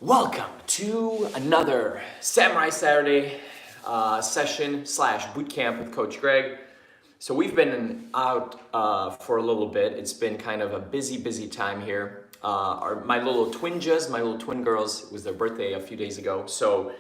Welcome to another Samurai Saturday session slash boot camp with Coach Greg. So we've been out for a little bit. It's been kind of a busy time here. My little twinjas, my little twin girls, it was their birthday a few days ago. So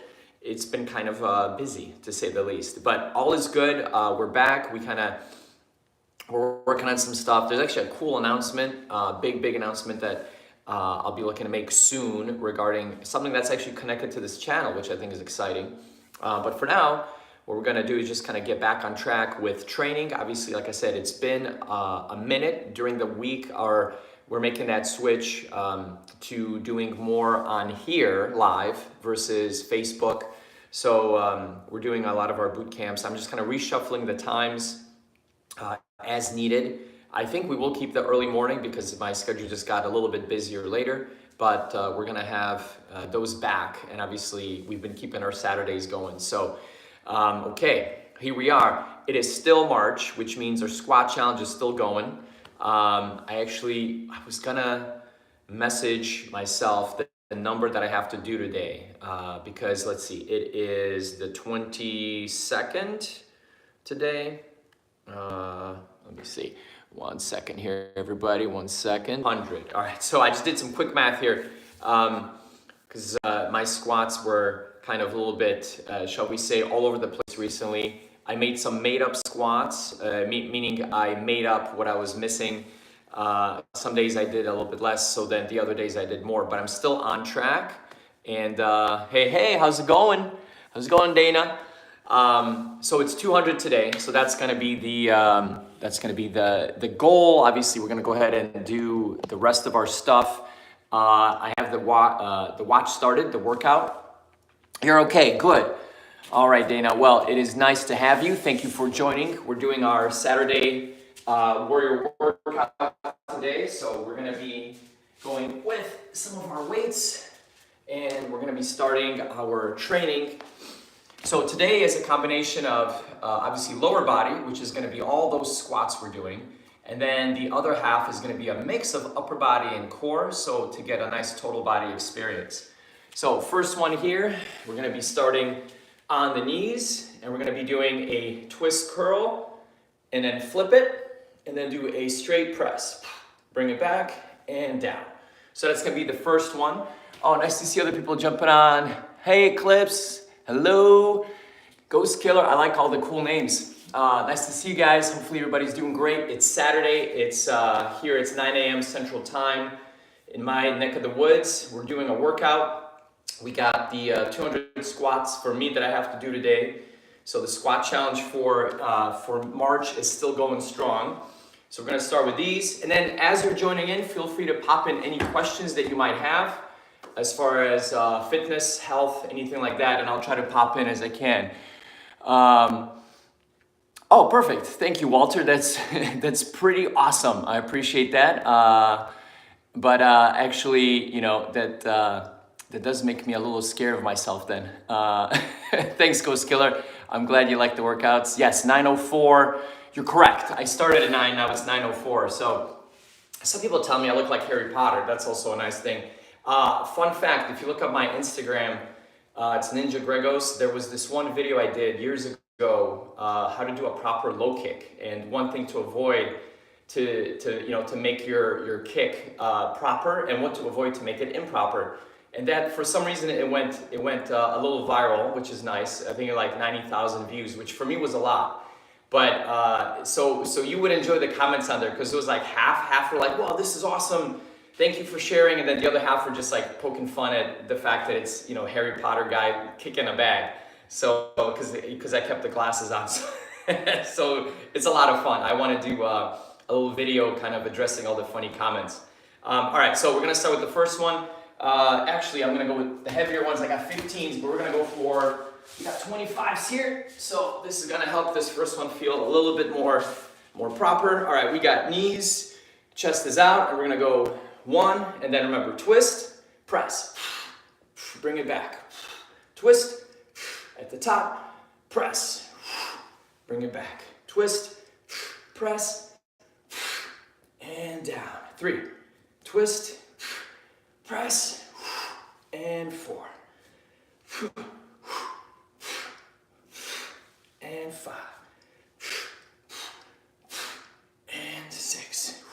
it's been kind of busy to say the least. But all is good. We're back. We're working on some stuff. There's actually a cool announcement, big announcement that I'll be looking to make soon regarding something that's actually connected to this channel, which I think is exciting. But for now, what we're gonna do is just kind of get back on track with training. Obviously, like I said, it's been a minute during the week. We're making that switch to doing more on here live versus Facebook. So we're doing a lot of our boot camps. I'm just kind of reshuffling the times as needed. I think we will keep the early morning because my schedule just got a little bit busier later, but we're gonna have those back, and obviously we've been keeping our Saturdays going. So, okay, here we are. It is still March, which means our squat challenge is still going. I was gonna message myself the number that I have to do today because let's see, it is the 22nd today. Let me see. 1 second here, everybody. 1 second. 100. All right. So I just did some quick math here because my squats were kind of a little bit, shall we say, all over the place recently. I made some made-up squats, meaning I made up what I was missing. Some days I did a little bit less, so then the other days I did more. But I'm still on track. And hey, how's it going? How's it going, Dana? So it's 200 today, so that's gonna be the goal. Obviously, we're gonna go ahead and do the rest of our stuff. I have the watch started, the workout. You're okay, good. All right, Dana. Well, it is nice to have you. Thank you for joining. We're doing our Saturday warrior workout today, so we're gonna be going with some of our weights, and we're gonna be starting our training. So today is a combination of obviously lower body, which is going to be all those squats we're doing. And then the other half is going to be a mix of upper body and core, so to get a nice total body experience. So first one here, we're going to be starting on the knees, and we're going to be doing a twist curl, and then flip it, and then do a straight press. Bring it back and down. So that's going to be the first one. Oh, nice to see other people jumping on. Hey, Eclipse. Hello, Ghost Killer. I like all the cool names. Nice to see you guys. Hopefully everybody's doing great. It's Saturday. It's here. It's 9 a.m. Central Time in my neck of the woods. We're doing a workout. We got the 200 squats for me that I have to do today. So the squat challenge for March is still going strong. So we're going to start with these. And then as you're joining in, feel free to pop in any questions that you might have as far as fitness, health, anything like that, and I'll try to pop in as I can. Oh, perfect. Thank you, Walter. That's pretty awesome. I appreciate that. But actually, you know, that does make me a little scared of myself then. Thanks, Ghost Killer. I'm glad you like the workouts. Yes, 9:04. You're correct. I started at 9, now it's 9:04. So some people tell me I look like Harry Potter. That's also a nice thing. Fun fact, if you look up my Instagram, it's Ninja Gregos. There was this one video I did years ago, how to do a proper low kick, and one thing to avoid to make your kick proper, and what to avoid to make it improper. And that for some reason it went a little viral, which is nice. I think it like 90,000 views, which for me was a lot. But so you would enjoy the comments on there because it was like half were like, "Wow, this is awesome. Thank you for sharing," and then the other half were just like poking fun at the fact that it's, you know, Harry Potter guy kicking a bag. So because I kept the glasses on, so it's a lot of fun. I want to do a little video kind of addressing all the funny comments. All right, so we're gonna start with the first one. Actually, I'm gonna go with the heavier ones. I got 15s, but we're gonna go for, we got 25s here. So this is gonna help this first one feel a little bit more proper. All right, we got knees, chest is out, and we're gonna go 1, and then remember, twist, press, bring it back, twist, at the top, press, bring it back, twist, press, and down. 3, twist, press, and and 4, and 5, and 6,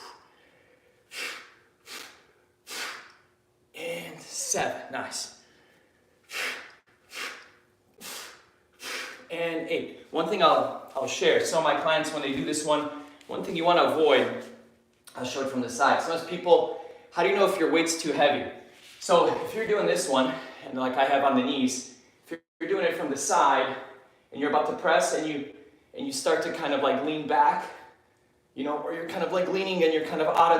and 7. Nice. And 8. One thing I'll share. Some of my clients, when they do this one thing you want to avoid, I'll show it from the side. Sometimes people, how do you know if your weight's too heavy? So if you're doing this one, and like I have on the knees, if you're doing it from the side, and you're about to press, and you start to kind of like lean back, you know, or you're kind of like leaning and you're kind of out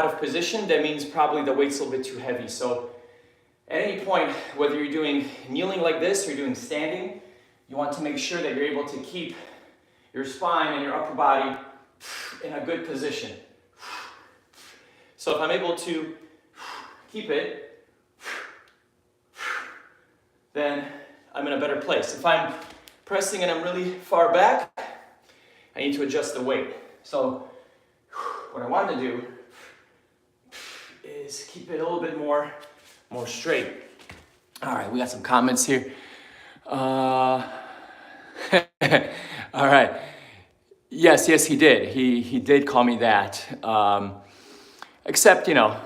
of position, that means probably the weight's a little bit too heavy. So at any point, whether you're doing kneeling like this or you're doing standing, you want to make sure that you're able to keep your spine and your upper body in a good position. So if I'm able to keep it, then I'm in a better place. If I'm pressing and I'm really far back, I need to adjust the weight. So what I want to do is keep it a little bit more straight. All right, we got some comments here. All right. Yes, he did. He did call me that. Except, you know,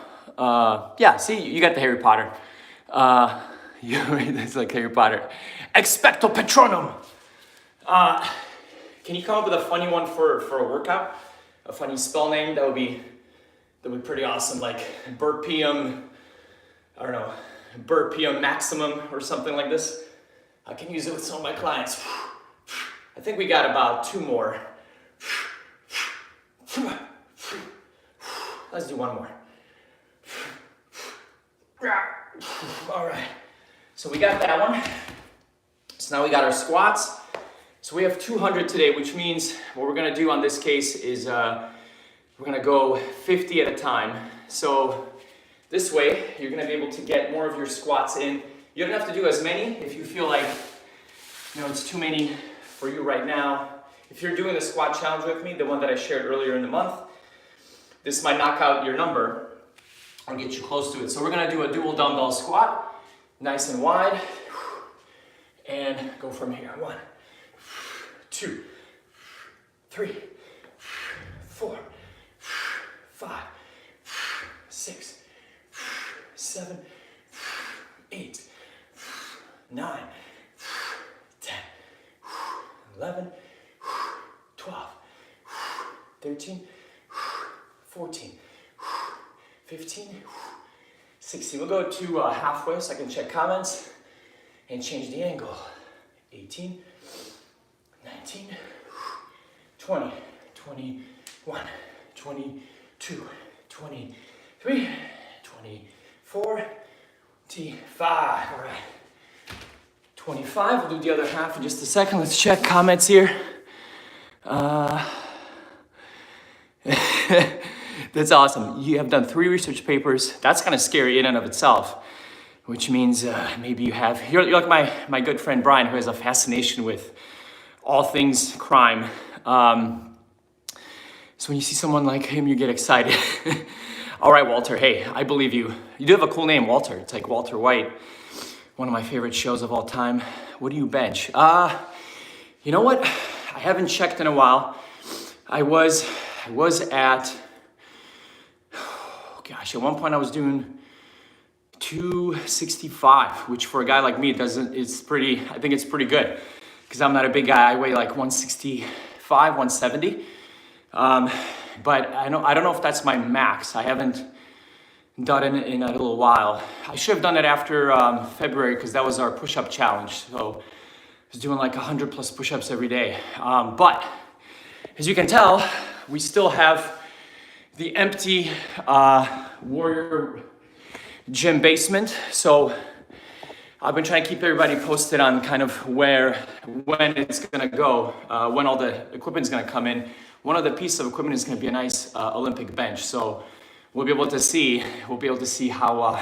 yeah, see, you got the Harry Potter. It's like Harry Potter. Expecto Patronum. Can you come up with a funny one for a workout? A funny spell name? That would be pretty awesome. Like Burpeum, I don't know, Burpeum Maximum or something like this. I can use it with some of my clients. I think we got about 2 more. Let's do 1 more. All right. So we got that one. So now we got our squats. So we have 200 today, which means what we're gonna do on this case is we're gonna go 50 at a time. So this way, you're gonna be able to get more of your squats in. You don't have to do as many if you feel like, you know, it's too many for you right now. If you're doing the squat challenge with me, the one that I shared earlier in the month, this might knock out your number or get you close to it. So we're gonna do a dual dumbbell squat, nice and wide, and go from here. 1, 2, 3, 4, 5, 6, 7, 8, 9, 10, 11, 12, 13, 14, 15, 16. We'll go to halfway so I can check comments and change the angle. 18, 19, 20, 21, 22, 23, 24, 25. All right. 25. We'll do the other half in just a second. Let's check comments here. That's awesome. You have done 3 research papers. That's kind of scary in and of itself, which means maybe you're like my good friend Brian, who has a fascination with all things crime. So when you see someone like him, you get excited. All right, Walter. Hey, I believe you. You do have a cool name, Walter. It's like Walter White, one of my favorite shows of all time. What do you bench? You know what? I haven't checked in a while. I was at, oh gosh, at one point I was doing 265, which for a guy like me, I think it's pretty good, because I'm not a big guy. I weigh like 165, 170. But I don't know if that's my max. I haven't done it in a little while. I should have done it after February, because that was our push-up challenge. So I was doing like 100 plus push-ups every day. But as you can tell, we still have the empty Warrior Gym basement. So I've been trying to keep everybody posted on kind of when it's gonna go, when all the equipment's gonna come in. One of the pieces of equipment is gonna be a nice Olympic bench. So we'll be able to see how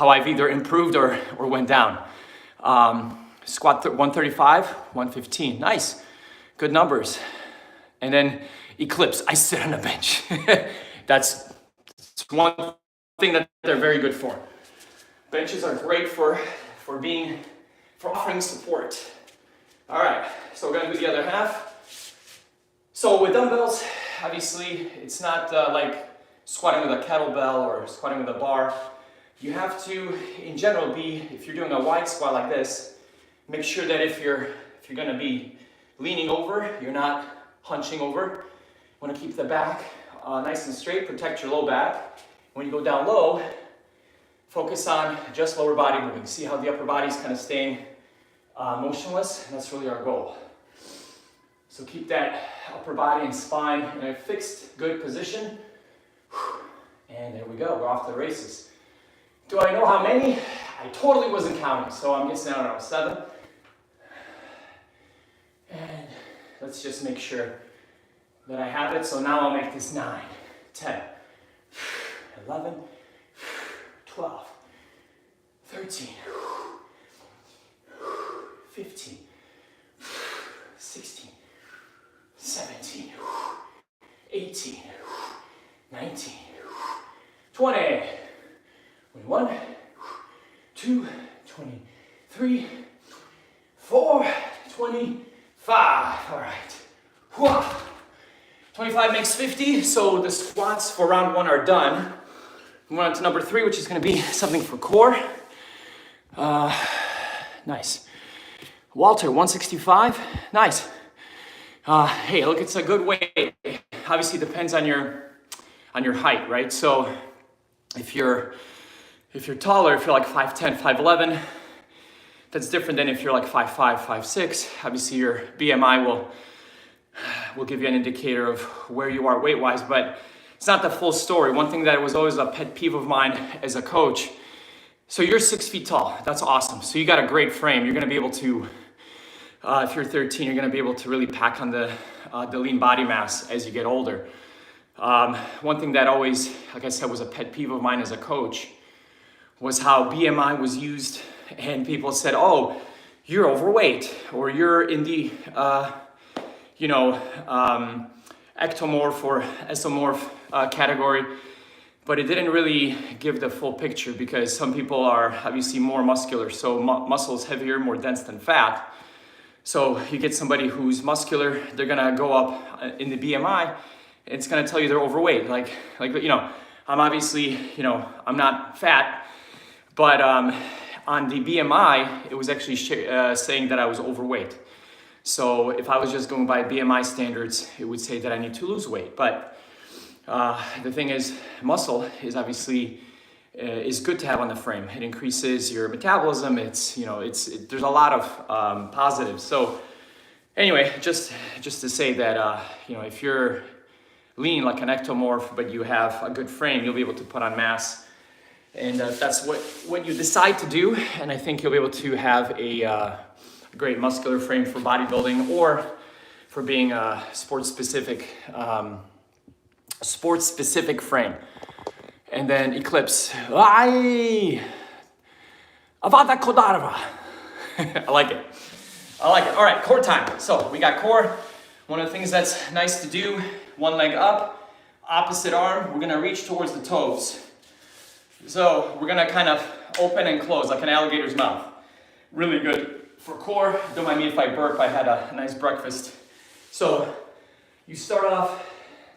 I've either improved or went down. Squat 135, 115, nice, good numbers. And then Eclipse, I sit on a bench. That's one thing that they're very good for. Benches are great for offering support. All right, so we're gonna do the other half. So with dumbbells, obviously it's not like squatting with a kettlebell or squatting with a bar. You have to, in general, if you're doing a wide squat like this, make sure that if you're gonna be leaning over, you're not hunching over. You wanna keep the back nice and straight, protect your low back. When you go down low, focus on just lower body moving. See how the upper body's kind of staying motionless? And that's really our goal. So keep that upper body and spine in a fixed, good position. And there we go, we're off to the races. Do I know how many? I totally wasn't counting, so I'm guessing around 7. And let's just make sure that I have it. So now I'll make this 9, 10, 11, 12, 13, 15, 16, 17, 18, 19, 20, 21, 22, 23, 24, 25. All right. 25 makes 50, so the squats for round 1 are done. We're on to number 3, which is going to be something for core. Nice. Walter, 165. Nice. Hey, look, it's a good weight. Obviously, it depends on your height, right? So if you're taller, if you're like 5'10", 5'11", that's different than if you're like 5'5", 5'6". Obviously, your BMI will give you an indicator of where you are weight-wise, but it's not the full story. One thing that was always a pet peeve of mine as a coach, so you're 6 feet tall. That's awesome. So you got a great frame. You're going to be able to, if you're 13, you're going to be able to really pack on the lean body mass as you get older. One thing that always, like I said, was a pet peeve of mine as a coach was how BMI was used, and people said, oh, you're overweight, or you're in the, ectomorph or esomorph category, but it didn't really give the full picture because some people are obviously more muscular, so muscle is heavier, more dense than fat. So you get somebody who's muscular, they're gonna go up in the BMI, it's gonna tell you they're overweight. Like I'm obviously, I'm not fat, but on the BMI, it was actually saying that I was overweight. So if I was just going by BMI standards, it would say that I need to lose weight. But the thing is, muscle is obviously is good to have on the frame. It increases your metabolism. There's a lot of positives. So anyway, just to say that if you're lean like an ectomorph, but you have a good frame, you'll be able to put on mass. And that's what you decide to do. And I think you'll be able to have a great muscular frame for bodybuilding or for being a sports-specific frame. And then Eclipse. Avada Kedavra. I like it. All right, core time. So we got core. One of the things that's nice to do, one leg up, opposite arm, we're gonna reach towards the toes. So we're gonna kind of open and close like an alligator's mouth. Really good for core. Don't mind me if I burp, I had a nice breakfast. So you start off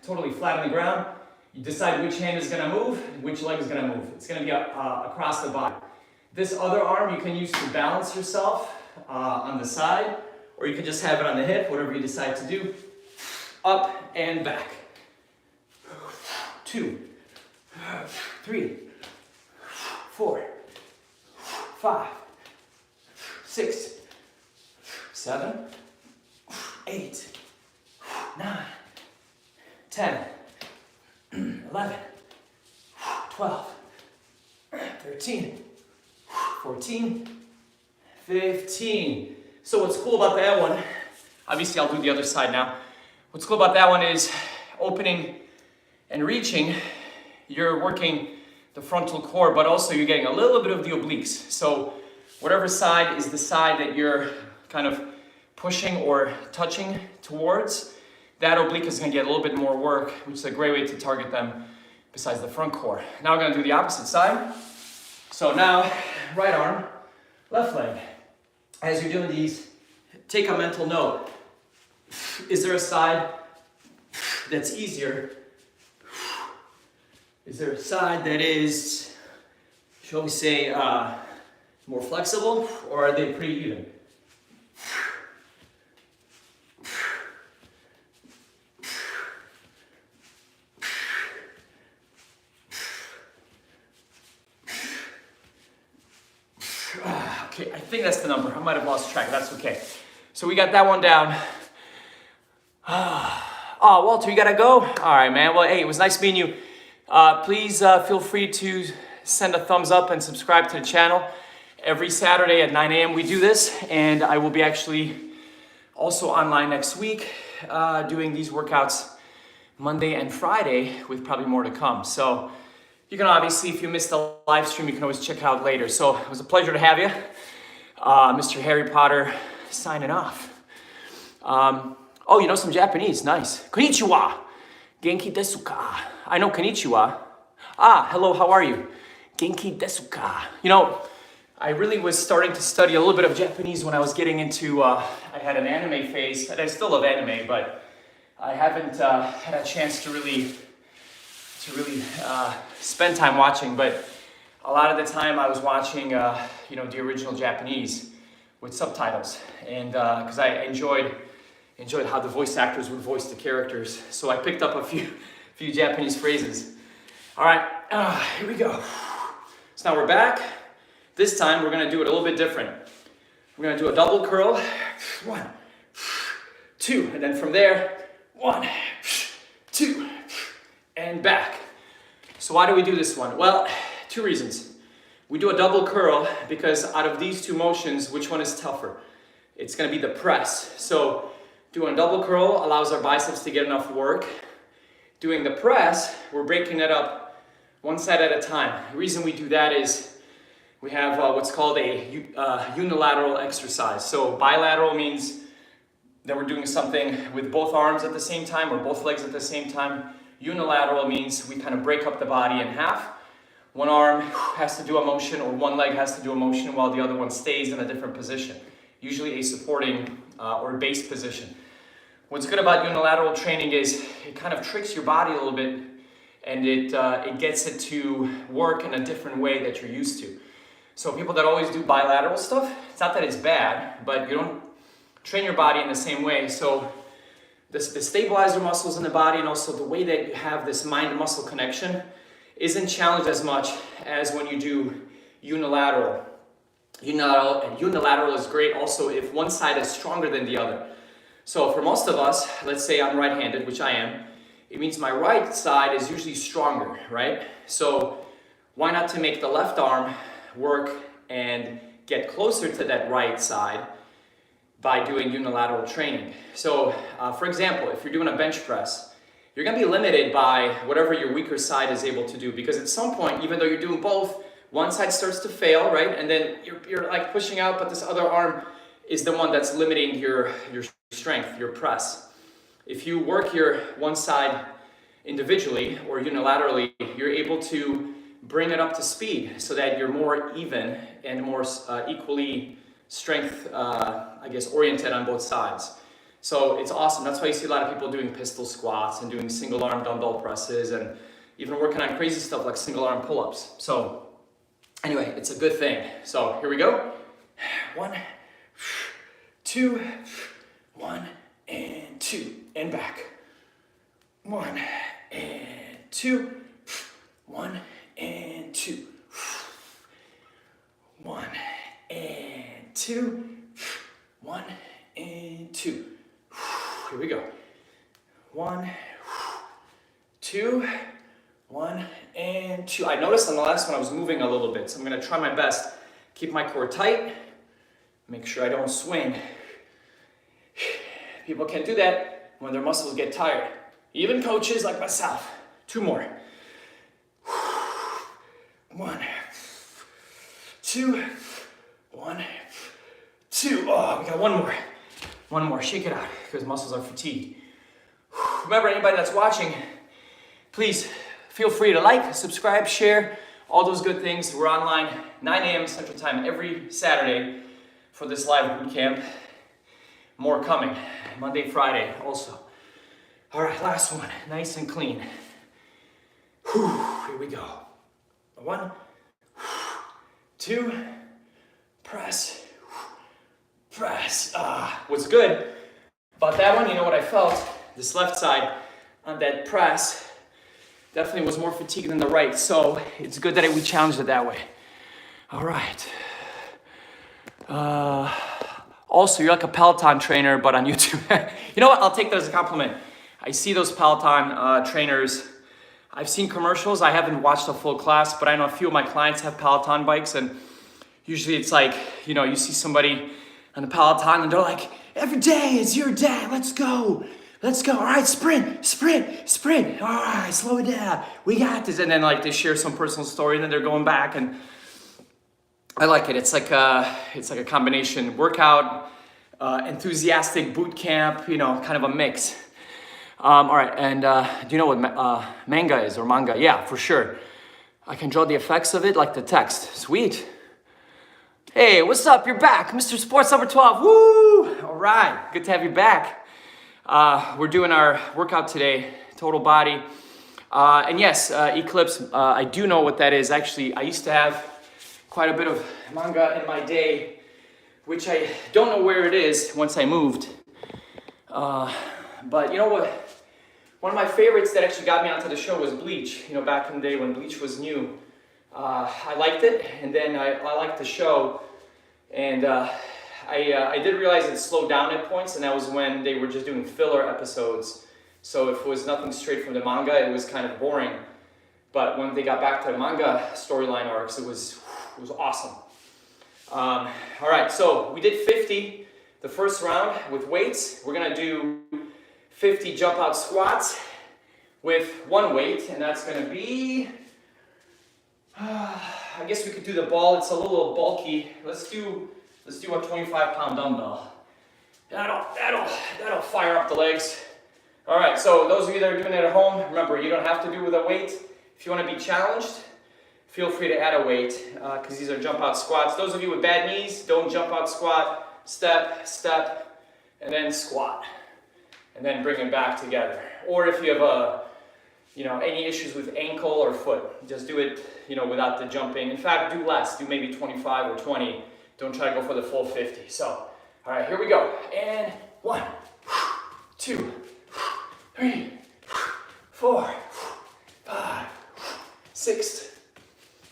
totally flat on the ground. You decide which hand is gonna move and which leg is gonna move. It's gonna be across the body. This other arm you can use to balance yourself on the side, or you can just have it on the hip, whatever you decide to do. Up and back. 2, 3, 4, 5, 6, 7, 8, 9, 10, 11, 12, 13, 14, 15. So what's cool about that one, obviously I'll do the other side now. What's cool about that one is opening and reaching, you're working the frontal core, but also you're getting a little bit of the obliques. So whatever side is the side that you're kind of pushing or touching towards, that oblique is gonna get a little bit more work, which is a great way to target them besides the front core. Now we're gonna do the opposite side. So now, right arm, left leg. As you're doing these, take a mental note. Is there a side that's easier? Is there a side that is, shall we say, more flexible, or are they pretty even? Okay, I think that's the number. I might have lost track. That's okay. So we got that one down. Oh, Walter, you gotta go? All right, man. Well, hey, it was nice meeting you. Please feel free to send a thumbs up and subscribe to the channel. Every Saturday at 9 a.m. we do this, and I will be actually also online next week doing these workouts Monday and Friday with probably more to come. So you can obviously, if you missed the live stream, you can always check out later. So it was a pleasure to have you. Mr. Harry Potter signing off. Oh, you know some Japanese, nice. Konnichiwa, genki desu ka? I know konnichiwa. Hello, how are you? Genki desu ka? You know, I really was starting to study a little bit of Japanese when I was getting into, I had an anime phase, and I still love anime, but I haven't had a chance to really spend time watching, but a lot of the time I was watching, the original Japanese with subtitles, and because I enjoyed how the voice actors would voice the characters, so I picked up a few Japanese phrases. All right, here we go. So now we're back. This time we're gonna do it a little bit different. We're gonna do a double curl, 1, 2, and then from there, 1, 2, and back. So why do we do this one? Well, 2 reasons. We do a double curl because out of these 2 motions, which one is tougher? It's gonna be the press. So doing a double curl allows our biceps to get enough work. Doing the press, we're breaking it up one side at a time. The reason we do that is we have what's called a unilateral exercise. So bilateral means that we're doing something with both arms at the same time or both legs at the same time. Unilateral means we kind of break up the body in half. One arm has to do a motion or one leg has to do a motion while the other one stays in a different position, usually a supporting or base position. What's good about unilateral training is it kind of tricks your body a little bit and it gets it to work in a different way that you're used to. So people that always do bilateral stuff, it's not that it's bad, but you don't train your body in the same way. So the stabilizer muscles in the body and also the way that you have this mind-muscle connection isn't challenged as much as when you do unilateral. Unilateral is great also if one side is stronger than the other. So for most of us, let's say I'm right-handed, which I am, it means my right side is usually stronger, right? So why not to make the left arm work and get closer to that right side by doing unilateral training. So for example, if you're doing a bench press, you're gonna be limited by whatever your weaker side is able to do, because at some point, even though you're doing both, one side starts to fail, right? And then you're like pushing out, but this other arm is the one that's limiting your strength, your press. If you work your one side individually or unilaterally, you're able to bring it up to speed so that you're more even and more equally strength, oriented on both sides. So it's awesome. That's why you see a lot of people doing pistol squats and doing single arm dumbbell presses and even working on crazy stuff like single arm pull-ups. So anyway, it's a good thing. So here we go. 1, 2, 1, and 2, and back. 1, and 2, 1, and 2. 1, and 2, 1, and 2. Here we go. 1, 2, 1, and 2. I noticed on the last one I was moving a little bit, so I'm gonna try my best. Keep my core tight, make sure I don't swing. People can do that when their muscles get tired. Even coaches like myself. 2 more. 1, 2, 1, 2. Oh, we got 1 more. 1 more. Shake it out because muscles are fatigued. Remember, anybody that's watching, please feel free to like, subscribe, share, all those good things. We're online 9 a.m. Central Time every Saturday for this live boot camp. More coming, Monday, Friday also. All right, last one, nice and clean. Whew, here we go. 1, 2, press, press. What's good about that one, you know what I felt? This left side on that press definitely was more fatigued than the right, so it's good that we challenged it that way. All right. Also, you're like a Peloton trainer, but on YouTube. You know what? I'll take that as a compliment. I see those Peloton trainers. I've seen commercials. I haven't watched a full class, but I know a few of my clients have Peloton bikes, and usually it's like, you know, you see somebody on the Peloton and they're like, every day is your day. Let's go. Let's go. All right, sprint, sprint, sprint. All right, slow it down. We got this. And then like they share some personal story and then they're going back, and I like it. It's like a combination workout, enthusiastic boot camp, you know, kind of a mix. All right, and do you know what manga is, or manga? Yeah, for sure. I can draw the effects of it like the text. Sweet. Hey, what's up? You're back, Mr. Sports Number 12. Woo! All right, good to have you back. We're doing our workout today, total body. And yes, Eclipse, I do know what that is. Actually, I used to have quite a bit of manga in my day, which I don't know where it is once I moved. But you know what? One of my favorites that actually got me onto the show was Bleach. You know, back in the day when Bleach was new. I liked it, and then I liked the show. And I did realize it slowed down at points, and that was when they were just doing filler episodes. So if it was nothing straight from the manga, it was kind of boring. But when they got back to the manga storyline arcs, it was awesome. All right, so we did 50 the first round with weights. We're gonna do 50 jump out squats with one weight, and that's gonna be, I guess we could do the ball. It's a little bulky. Let's do a 25-pound dumbbell. That'll fire up the legs. All right, so those of you that are doing it at home, remember, you don't have to do it with a weight. If you want to be challenged, feel free to add a weight, because these are jump out squats. Those of you with bad knees, don't jump out squat. Step, step, and then squat, and then bring it back together. Or if you have any issues with ankle or foot, just do it, without the jumping. In fact, do less. Do maybe 25 or 20. Don't try to go for the full 50. So, all right, here we go. And 1, 2, 3, 4, 5, 6,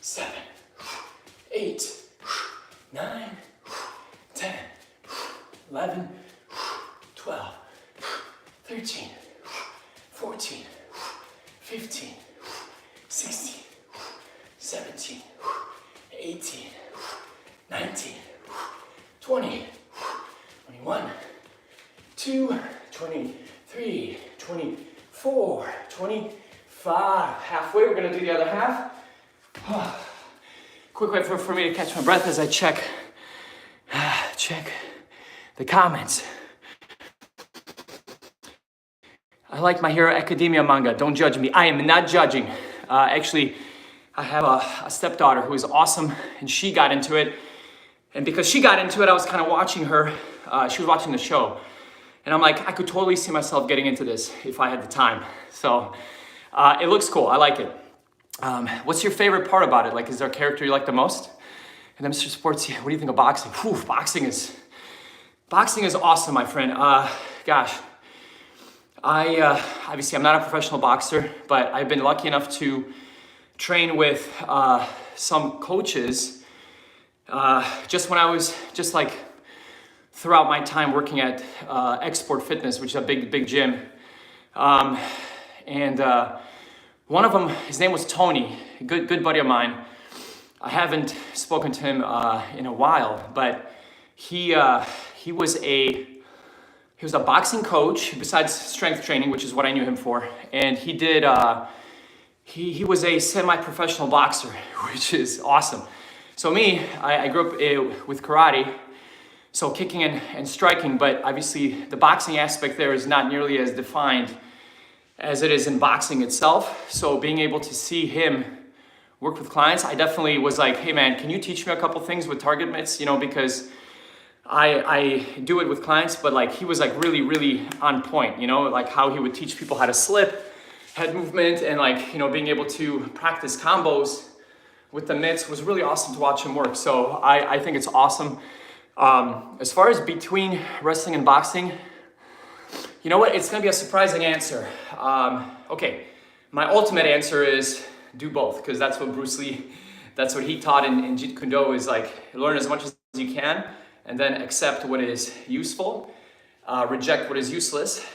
7, 8, 9, 10, 11, 12, 13, 14, 15, 16, 17, 18, 19, 20, 21, 22, 23, 24, 25. Halfway, we're gonna do the other half. Quick way for me to catch my breath as I check the comments. I like My Hero Academia manga. Don't judge me. I am not judging. Actually, I have a stepdaughter who is awesome, and she got into it. And because she got into it, I was kind of watching her. She was watching the show. And I'm like, I could totally see myself getting into this if I had the time. So it looks cool. I like it. What's your favorite part about it? Like, is there a character you like the most? And then Mr. Sports, what do you think of boxing? Whew, boxing is awesome, my friend. Gosh. Obviously, I'm not a professional boxer, but I've been lucky enough to train with some coaches just when I was throughout my time working at Export Fitness, which is a big gym. And one of them, his name was Tony, a good buddy of mine. I haven't spoken to him in a while, but he was a boxing coach besides strength training, which is what I knew him for. And he did, he was a semi-professional boxer, which is awesome. So me, I grew up with karate, so kicking and striking, but obviously the boxing aspect there is not nearly as defined as it is in boxing itself. So being able to see him work with clients, I definitely was like, hey man, can you teach me a couple things with target mitts? You know, because I do it with clients, but like he was like really, really on point, you know, like how he would teach people how to slip, head movement, and like, you know, being able to practice combos with the mitts was really awesome to watch him work. So I think it's awesome. As far as between wrestling and boxing, you know what? It's gonna be a surprising answer. Okay, my ultimate answer is do both, because that's what Bruce Lee, that's what he taught in Jeet Kune Do, is like learn as much as you can and then accept what is useful, reject what is useless.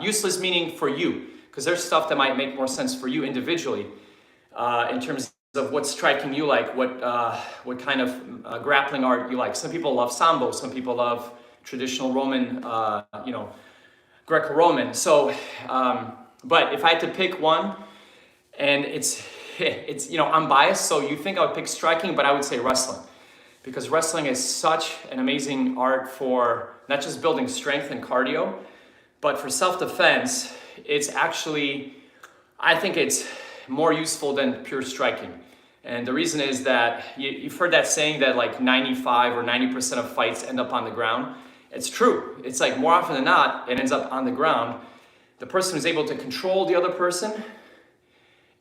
Useless meaning for you, because there's stuff that might make more sense for you individually in terms of what's striking you, like what kind of grappling art you like. Some people love Sambo, some people love traditional Roman, you know, Greco-Roman. So, but if I had to pick one, and it's, you know, I'm biased, so you think I would pick striking, but I would say wrestling. Because wrestling is such an amazing art for not just building strength and cardio, but for self-defense. It's actually, I think it's more useful than pure striking. And the reason is that you've heard that saying that like 95 or 90% of fights end up on the ground. It's true. It's like more often than not, it ends up on the ground. The person who's able to control the other person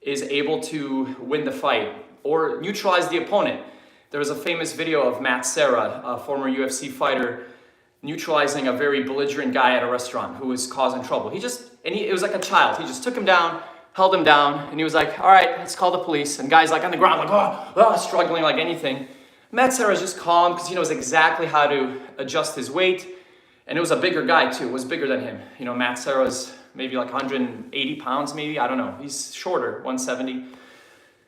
is able to win the fight or neutralize the opponent. There was a famous video of Matt Serra, a former UFC fighter, neutralizing a very belligerent guy at a restaurant who was causing trouble. It was like a child. He just took him down, held him down, and he was like, all right, let's call the police. And guys like on the ground, like, struggling like anything. Matt Serra's just calm because he knows exactly how to adjust his weight. And it was a bigger guy too, it was bigger than him. You know, Matt Serra's maybe like 180 pounds maybe, I don't know. He's shorter, 170.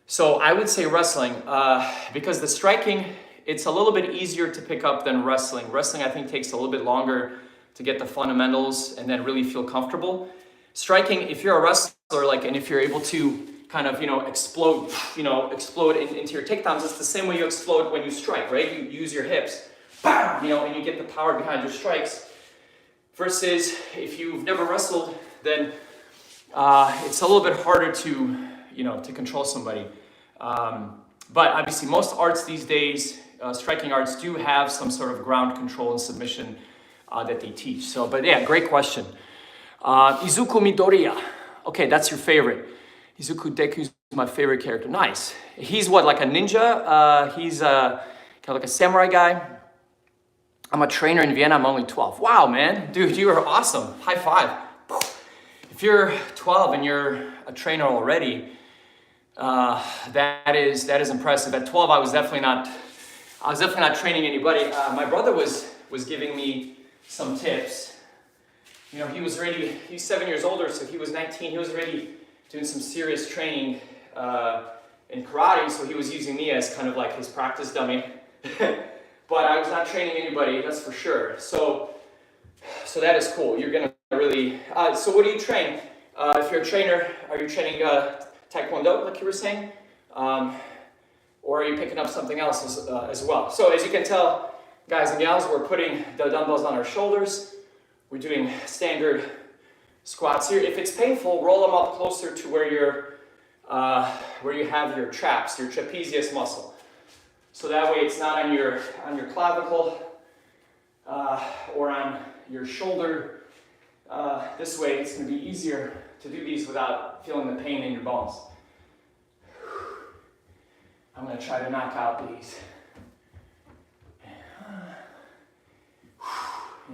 So I would say wrestling, because the striking, it's a little bit easier to pick up than wrestling. Wrestling, I think, takes a little bit longer to get the fundamentals and then really feel comfortable. Striking, if you're a wrestler, like, and if you're able to kind of, explode into your takedowns, it's the same way you explode when you strike, right? You use your hips, bam, and you get the power behind your strikes. Versus if you've never wrestled, then it's a little bit harder to control somebody. But obviously most arts these days, striking arts do have some sort of ground control and submission that they teach. So, but yeah, great question. Izuku Midoriya. Okay, that's your favorite. Izuku Deku is my favorite character. Nice. He's what, like a ninja? He's kind of like a samurai guy. I'm a trainer in Vienna. I'm only 12. Wow, man. Dude, you are awesome. High five. If you're 12 and you're a trainer already, that is impressive. At 12, I was definitely not training anybody. My brother was giving me some tips. He's 7 years older, so he was 19. He was already doing some serious training in karate, so he was using me as kind of like his practice dummy. But I was not training anybody, that's for sure. So that is cool. You're gonna really. So what do you train? If you're a trainer, are you training Taekwondo, like you were saying, or are you picking up something else as well? So as you can tell, guys and gals, we're putting the dumbbells on our shoulders. We're doing standard squats here. If it's painful, roll them up closer to where you have your traps, your trapezius muscle. So that way it's not on your clavicle or on your shoulder. This way it's going to be easier to do these without feeling the pain in your bones. I'm going to try to knock out these.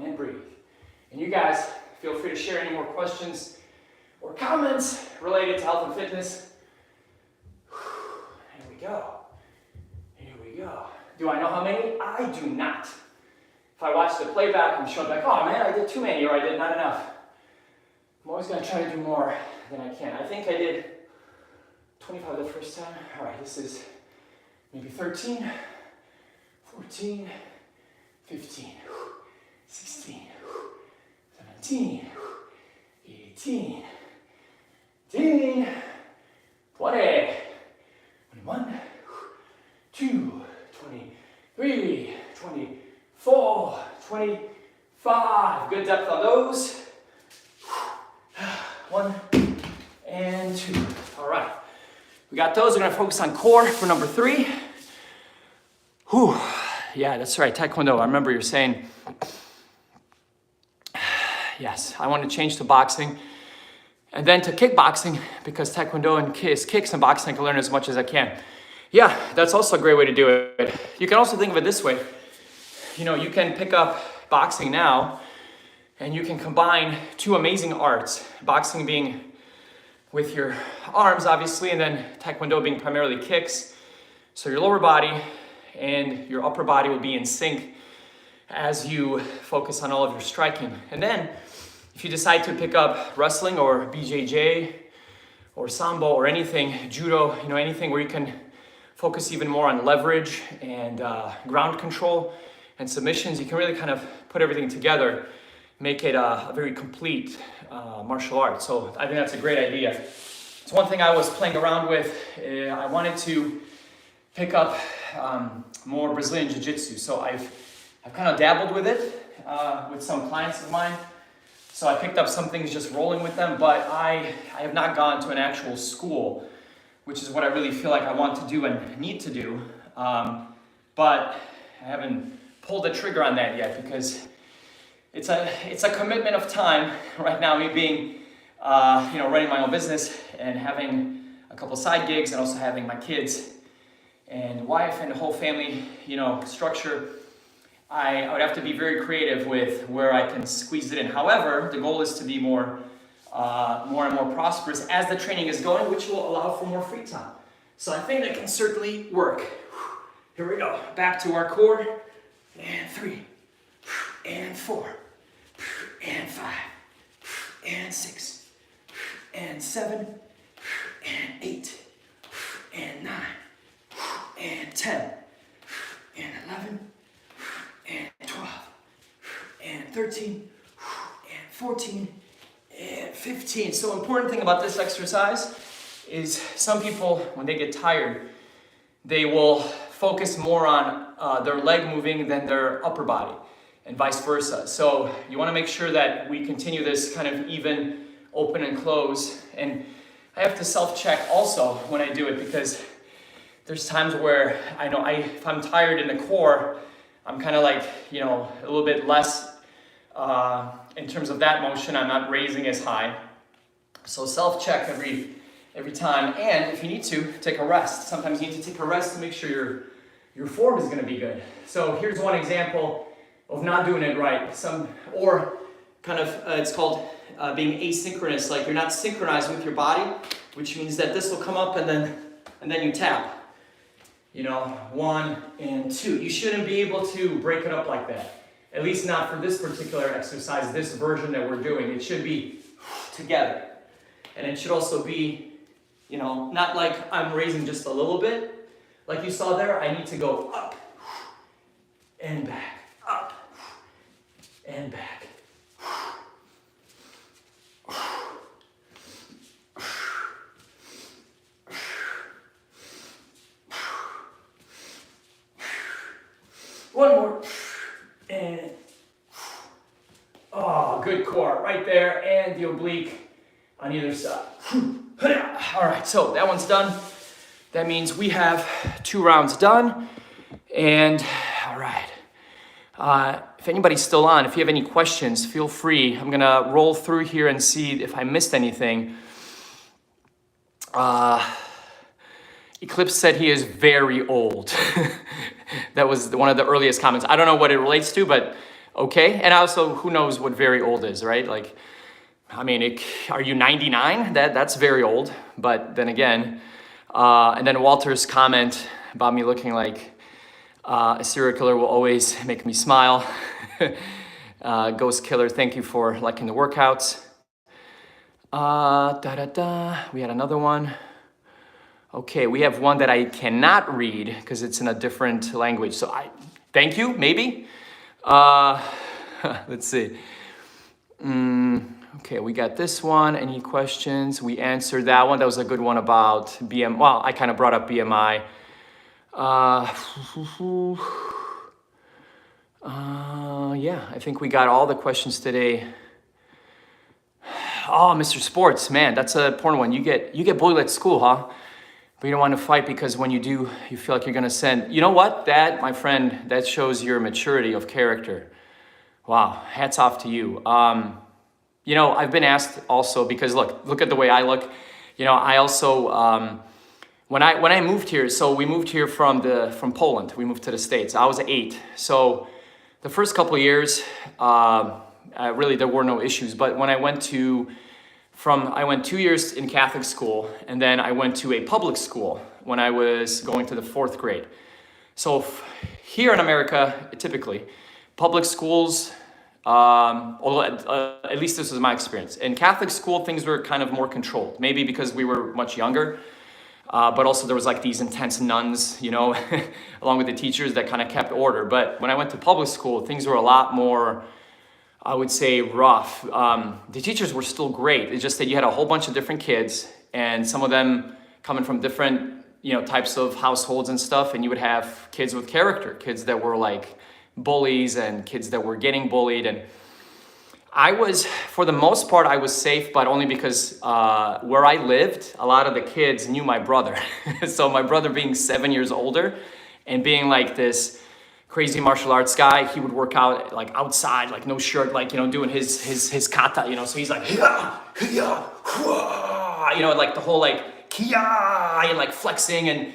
And breathe. And you guys, feel free to share any more questions or comments related to health and fitness. Here we go. Do I know how many? I do not. If I watch the playback, I'm showing like, oh man, I did too many, or I did not enough. I'm always going to try to do more than I can. I think I did 25 the first time. All right, this is maybe 13, 14, 15, 16, 17, 18, 19, 20, 21, 22, 23, 24, 25. Good depth on those. 1 and 2. All right. We got those. We're gonna focus on core for number 3. Whew. Yeah, that's right, Taekwondo. I remember you're saying, yes, I want to change to boxing and then to kickboxing because Taekwondo and kicks and boxing I can learn as much as I can. Yeah, that's also a great way to do it. You can also think of it this way. You know, you can pick up boxing now and you can combine 2 amazing arts. Boxing being with your arms, obviously, and then Taekwondo being primarily kicks. So your lower body and your upper body will be in sync as you focus on all of your striking. And then if you decide to pick up wrestling or BJJ or Sambo or anything, judo, you know, anything where you can focus even more on leverage and ground control and submissions, you can really kind of put everything together, make it a very complete martial art. So I think that's a great idea. It's one thing I was playing around with. I wanted to pick up more Brazilian Jiu-Jitsu. So I've kind of dabbled with it with some clients of mine. So I picked up some things just rolling with them, but I have not gone to an actual school, which is what I really feel like I want to do and need to do. But I haven't pulled the trigger on that yet because it's a commitment of time right now, me being, running my own business and having a couple side gigs and also having my kids and wife and the whole family, structure. I would have to be very creative with where I can squeeze it in. However, the goal is to be more and more prosperous as the training is going, which will allow for more free time. So I think that can certainly work. Here we go. Back to our core. And 3, and 4, and 5, and 6, and 7, and 8, and 9, and 10, and 11, and 12, and 13, and 14, and 15. So important thing about this exercise is some people, when they get tired, they will focus more on their leg moving than their upper body and vice versa. So you want to make sure that we continue this kind of even open and close. And I have to self-check also when I do it because there's times where I know if I'm tired in the core, I'm kind of like, a little bit less in terms of that motion. I'm not raising as high. So self-check every time. And if you need to, take a rest. Sometimes you need to take a rest to make sure your form is going to be good. So here's one example of not doing it right. It's called being asynchronous. Like you're not synchronized with your body, which means that this will come up and then you tap. 1 and 2. You shouldn't be able to break it up like that. At least not for this particular exercise, this version that we're doing. It should be together. And it should also be, not like I'm raising just a little bit. Like you saw there, I need to go up and back, up and back. One more. And, good core right there, and the oblique on either side. All right, so that one's done. That means we have 2 rounds done. And all right, if anybody's still on, if you have any questions, feel free. I'm gonna roll through here and see if I missed anything. Eclipse said he is very old. That was one of the earliest comments. I don't know what it relates to, but okay. And also, who knows what very old is, right? Like, are you 99? That's very old. But then again, and then Walter's comment about me looking like a serial killer will always make me smile. Ghost Killer, thank you for liking the workouts. We had another one. Okay, we have one that I cannot read because it's in a different language. So thank you, maybe. Let's see. Okay, we got this one. Any questions? We answered that one. That was a good one about BMI. Well, I kind of brought up BMI. Yeah, I think we got all the questions today. Oh, Mr. Sports, man, that's a important one. You get bullied at school, huh? but you don't want to fight because when you do, you feel like you're gonna send. You know what? That, my friend, that shows your maturity of character. Wow, hats off to you. I've been asked also because look at the way I look. I also when I moved here, so we moved here from Poland. We moved to the States. I was 8, so the first couple of years, really there were no issues. But when I went 2 years in Catholic school, and then I went to a public school when I was going to the 4th grade. So here in America, typically, public schools, although at least this was my experience. In Catholic school, things were kind of more controlled, maybe because we were much younger, but also there was like these intense nuns, along with the teachers that kind of kept order. But when I went to public school, things were a lot more, I would say, rough. The teachers were still great. It's just that you had a whole bunch of different kids, and some of them coming from different, types of households and stuff. And you would have kids with character, kids that were like bullies and kids that were getting bullied. And I was, for the most part, I was safe, but only because where I lived, a lot of the kids knew my brother. So my brother being 7 years older and being like this crazy martial arts guy, he would work out like outside, like no shirt, like, doing his kata, so he's like, hiya, hiya, hua, like the whole like, kia, and like flexing and,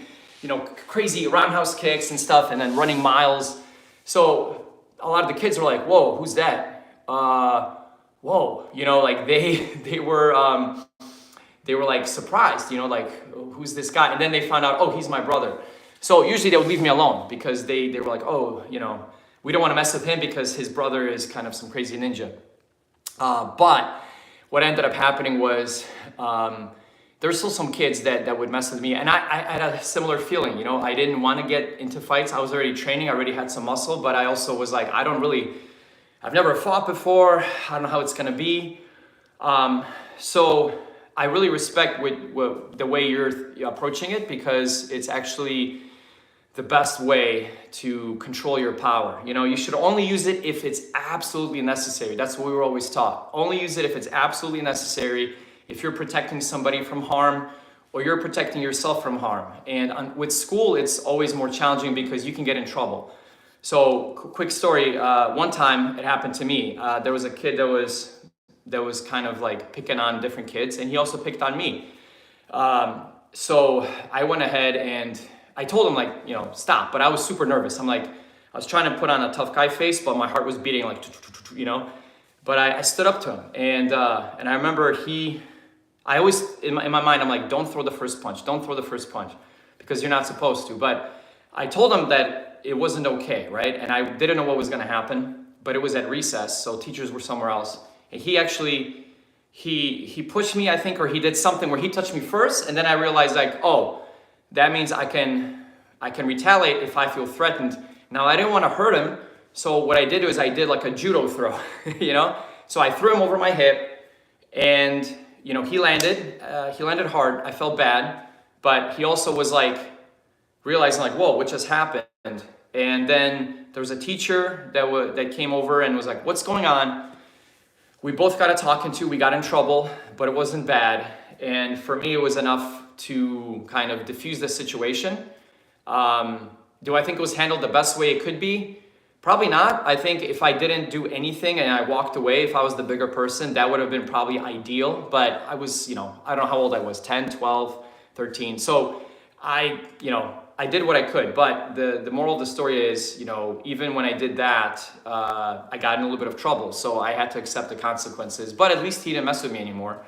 crazy roundhouse kicks and stuff, and then running miles. So a lot of the kids were like, whoa, who's that? Whoa, like they were like surprised, like, who's this guy? And then they found out, oh, he's my brother. So usually they would leave me alone because they were like, oh, we don't want to mess with him because his brother is kind of some crazy ninja. But what ended up happening was there's still some kids that would mess with me. And I had a similar feeling, I didn't want to get into fights. I was already training, I already had some muscle, but I also was like, I've never fought before. I don't know how it's going to be. So I really respect the way you're approaching it, because it's actually the best way to control your power. You should only use it if it's absolutely necessary. That's what we were always taught. Only use it if it's absolutely necessary, if you're protecting somebody from harm or you're protecting yourself from harm. And with school, it's always more challenging because you can get in trouble. So quick story, one time it happened to me. There was a kid that was kind of like picking on different kids, and he also picked on me. So I went ahead and I told him, like, stop, but I was super nervous. I was trying to put on a tough guy face, but my heart was beating like, but I stood up to him, and I remember I always, in my mind, I'm like, don't throw the first punch, because you're not supposed to. But I told him that it wasn't okay, right? And I didn't know what was gonna happen, but it was at recess, so teachers were somewhere else. And he actually, he pushed me, I think, or he did something where he touched me first, and then I realized, like, oh, that means I can retaliate if I feel threatened. Now, I didn't want to hurt him, so what I did was I did like a judo throw, So I threw him over my hip, and he landed hard. I felt bad, but he also was like realizing, like, whoa, what just happened? And then there was a teacher that came over and was like, what's going on? We both got a talking to, we got in trouble, but it wasn't bad. And for me, it was enough to kind of diffuse the situation. Do I think it was handled the best way it could be? Probably not. I think if I didn't do anything and I walked away, if I was the bigger person, that would have been probably ideal. But I was, I don't know how old I was, 10, 12, 13. So I did what I could. But the moral of the story is, even when I did that, I got in a little bit of trouble. So I had to accept the consequences. But at least he didn't mess with me anymore.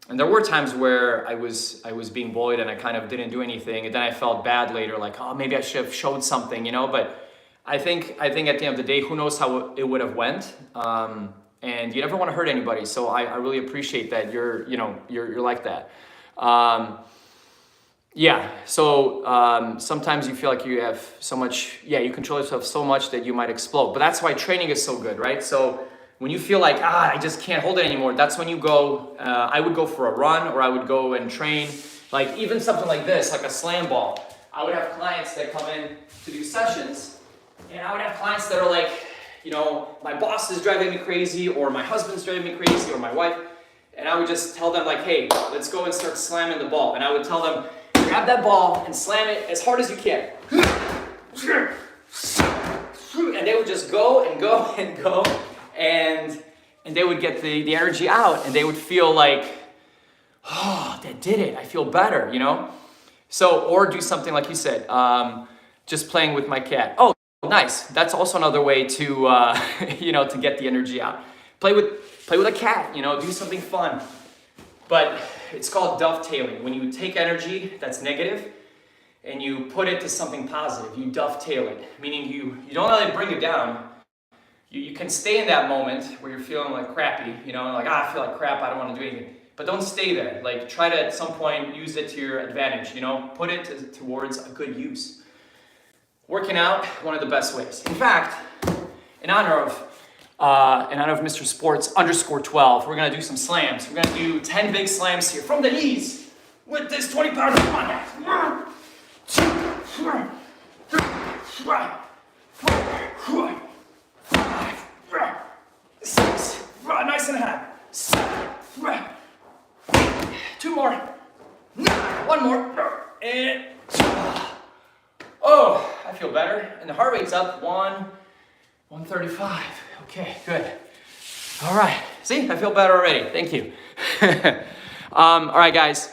And there were times where I was being bullied and I kind of didn't do anything. And then I felt bad later, like, oh, maybe I should have showed something, But I think at the end of the day, who knows how it would have went. And you never want to hurt anybody. So I really appreciate that you're like that. So sometimes you feel like you have so much, you control yourself so much that you might explode. But that's why training is so good, right? So when you feel like, I just can't hold it anymore, that's when you go, I would go for a run, or I would go and train, like even something like this, like a slam ball. I would have clients that come in to do sessions, and I would have clients that are like, my boss is driving me crazy, or my husband's driving me crazy, or my wife, And I would just tell them like, hey, let's go and start slamming the ball. And I would tell them, grab that ball and slam it as hard as you can. And they would just go and go and go, and they would get the energy out, and they would feel like, oh, that did it. I feel better, you know? So, or do something like you said, just playing with my cat. Oh, nice. That's also another way to, you know, to get the energy out. Play with a cat, you know, do something fun. But it's called dovetailing. When you take energy that's negative and you put it to something positive, you dovetail it, meaning you don't let it bring you down. You can stay in that moment where you're feeling like crappy, you know, like, I feel like crap, I don't want to do anything. But don't stay there. Like, try to at some point use it to your advantage, you know, put it towards a good use. Working out, one of the best ways. In fact, in honor of Mr. Sports _12, we're gonna do some slams. We're gonna do 10 big slams here from the knees with this 20 pounds. Come on now. 2, 3, 4, 5, 6, nice and high. 7, 2 more. 1 more. And oh, I feel better. And the heart rate's up. 135. Okay, good. All right. See, I feel better already. Thank you. All right, guys.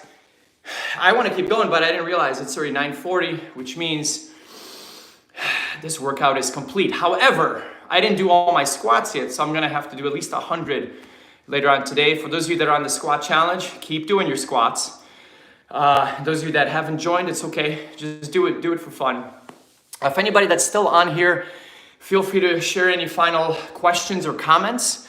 I want to keep going, but I didn't realize it's already 9:40, which means this workout is complete. However, I didn't do all my squats yet, so I'm going to have to do at least 100 later on today. For those of you that are on the squat challenge, keep doing your squats. Those of you that haven't joined, it's okay. Just do it for fun. If anybody that's still on here, feel free to share any final questions or comments.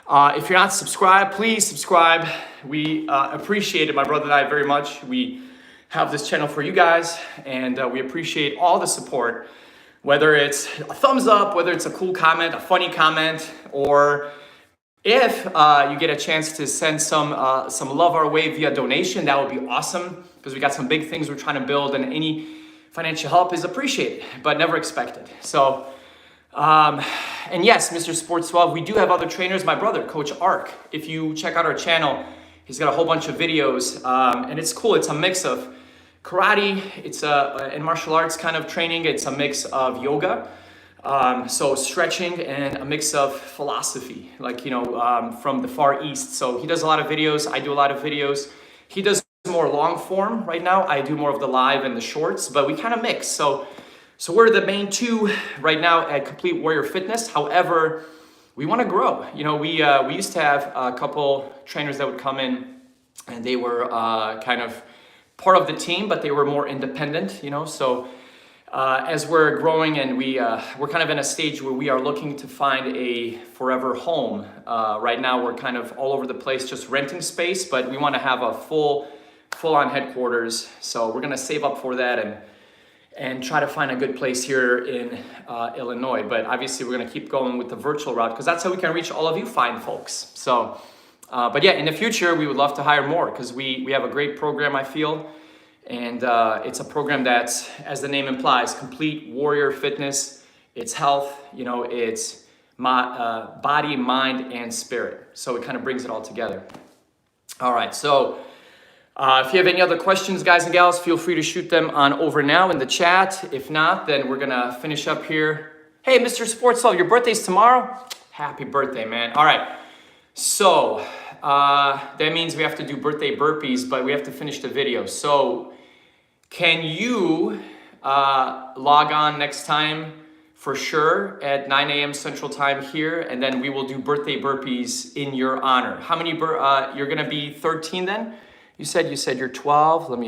If you're not subscribed, please subscribe. We appreciate it, my brother and I, very much. We have this channel for you guys, and we appreciate all the support. Whether it's a thumbs up, whether it's a cool comment, a funny comment, or if you get a chance to send some love our way via donation, that would be awesome, because we got some big things we're trying to build, and any financial help is appreciated, but never expected. So, and yes, Mr. Sports 12, we do have other trainers. My brother, Coach Ark, if you check out our channel, he's got a whole bunch of videos, and it's cool. It's a mix of karate, it's and martial arts kind of training. It's a mix of yoga, so stretching, and a mix of philosophy, like, you know, from the Far East. So he does a lot of videos. I do a lot of videos. He does more long form right now. I do more of the live and the shorts, but we kind of mix. So we're the main two right now at Complete Warrior Fitness. However, we want to grow. You know, we used to have a couple trainers that would come in, and they were kind of part of the team, but they were more independent, you know. So as we're growing, and we're kind of in a stage where we are looking to find a forever home. Right now, we're kind of all over the place, just renting space, but we want to have a full-on headquarters. So we're gonna save up for that and try to find a good place here in Illinois. But obviously, we're gonna keep going with the virtual route, because that's how we can reach all of you fine folks. So, but yeah, in the future, we would love to hire more, because we have a great program, I feel. And it's a program that's, as the name implies, Complete Warrior Fitness. It's health, you know, it's body, mind, and spirit. So it kind of brings it all together. All right, so if you have any other questions, guys and gals, feel free to shoot them on over now in the chat. If not, then we're gonna finish up here. Hey, Mr. Sports Soul, your birthday's tomorrow? Happy birthday, man. All right, so that means we have to do birthday burpees, but we have to finish the video. So can you log on next time for sure at 9 a.m. Central Time here, and then we will do birthday burpees in your honor. How many, you're gonna be 13 then? You said you're 12.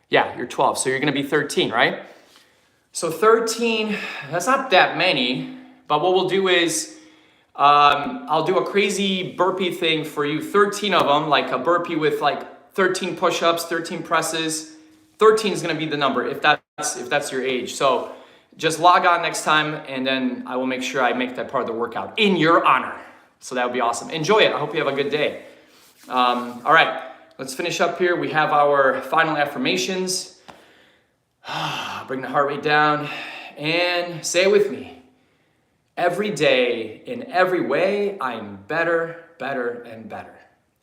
Yeah, you're 12. So you're gonna be 13, right? So 13, that's not that many, but what we'll do is, I'll do a crazy burpee thing for you, 13 of them, like a burpee with like 13 push-ups, 13 presses. 13 is gonna be the number if that's your age. So just log on next time, and then I will make sure I make that part of the workout in your honor. So that would be awesome. Enjoy it. I hope you have a good day. All right. Let's finish up here. We have our final affirmations. Bring the heart rate down and say it with me. Every day, in every way, I'm better, better, and better.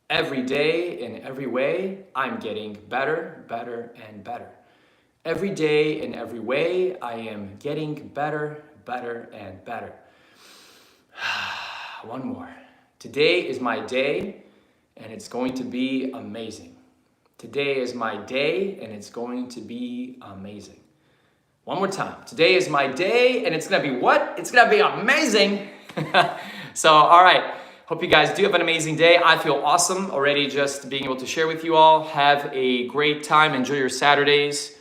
Every day, in every way, I'm getting better, better, and better. Every day, in every way, I am getting better, better, and better. One more. Today is my day, and it's going to be amazing. Today is my day, and it's going to be amazing. One more time. Today is my day, and it's gonna be what? It's gonna be amazing. So, all right. Hope you guys do have an amazing day. I feel awesome already just being able to share with you all. Have a great time. Enjoy your Saturdays.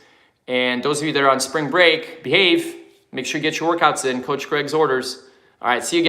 And those of you that are on spring break, behave. Make sure you get your workouts in. Coach Greg's orders. All right, see you again.